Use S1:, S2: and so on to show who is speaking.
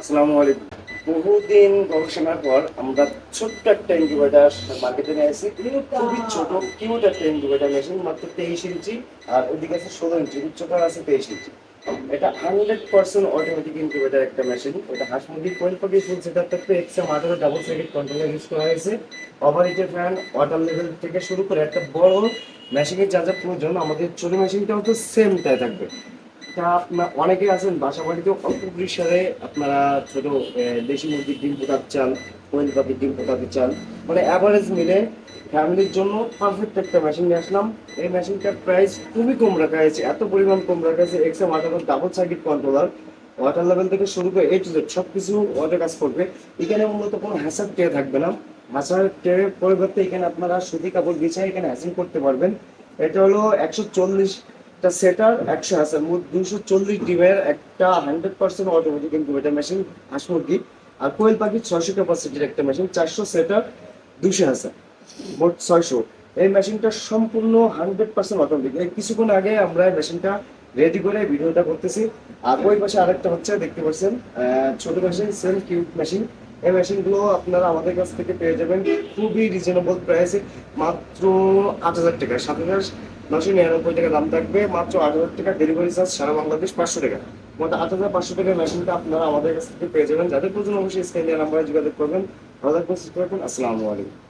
S1: আসসালামু আলাইকুম। বহুদিন গবেষণার পর আমরা ছোট্ট একটা ইনকিউবেটার মার্কেটে নিয়ে আসি। খুবই ছোট কিউট একটা ইনকিউবেটার মেশিন, মাত্র 23 ইঞ্চি। আর ওইদিকে আছে 16 ইঞ্চি, উচ্চতা আছে 23 ইঞ্চি। এটা 100% অটোমেটিক ইনকিউবেটার একটা মেশিন। এটা হাঁস মুরগির কোয়েল পাখি ফুল সেটআপ থাকবে। XM 18 double circuit controller use করা হয়েছে। ওভারহিটের ফ্যান, ওয়াটার লেভেল থেকে শুরু করে একটা বড় মেশিনের যা যা প্রয়োজন আমাদের ছোট মেশিনটাও তো সেমটাই থাকবে। তা আপনার অনেকে আছেন বাসা বাড়িতে অল্প পরিসরে আপনারা ছোট দেশি মুরগির ডিম ফোটাতে চান, কোয়েল পাখির ডিম ফোটাতে চান, মানে অ্যাভারেজ মিলে ফ্যামিলির জন্য পারফেক্ট একটা মেশিন নিয়ে আসলাম। এই মেশিনটার প্রাইস খুবই কম রাখা হয়েছে, এত পরিমাণ কম রাখা হয়েছে। XM 18 double circuit controller, water level থেকে শুরু করে A to Z সব কিছু ওয়াটার কাজ করবে। এখানে মূলত কোনো হ্যাসার ট্রে থাকবে না। হ্যাসার ট্রের পরিবর্তে এখানে আপনারা সুতি কাপড় বিছায় এখানে হ্যাসিং করতে পারবেন। এটা হলো 140 একটা সেটার 100 আছে, মোট 240 ডিমের একটা 100% অটোমেটিক ইনকিউবেটর মেশিন হাঁস মুরগি। আর কোয়েল পাখির 600 ক্যাপাসিটির একটা মেশিন, 400 সেটার 200 আছে, মোট 600। এই মেশিনটা সম্পূর্ণ 100% অটোমেটিক। এই কিছুক্ষণ আগে আমরা এই মেশিনটা রেডি করে ভিডিওটা করতেছি। আর ওই পাশে আরেকটা হচ্ছে, দেখতে পাচ্ছেন ছোট মেশিন, সেম কিউট মেশিন। এই মেশিনগুলো আপনারা আমাদের কাছ থেকে পেয়ে যাবেন খুবই রিজনেবল প্রাইসে, মাত্র 8,000 টাকা। 7,999 টাকা দাম থাকবে, মাত্র 8,000 টাকা। ডেলিভারি চার্জ সারা বাংলাদেশ 500 টাকা। মোট 8,500 টাকার মেশিনটা আপনারা আমাদের কাছ থেকে পেয়ে যাবেন। যাদের প্রয়োজন অবশ্যই স্ক্রিনে নাম্বারে যোগাযোগ করবেন। আমাদের প্রস্তুত করবেন। আসসালামু আলাইকুম।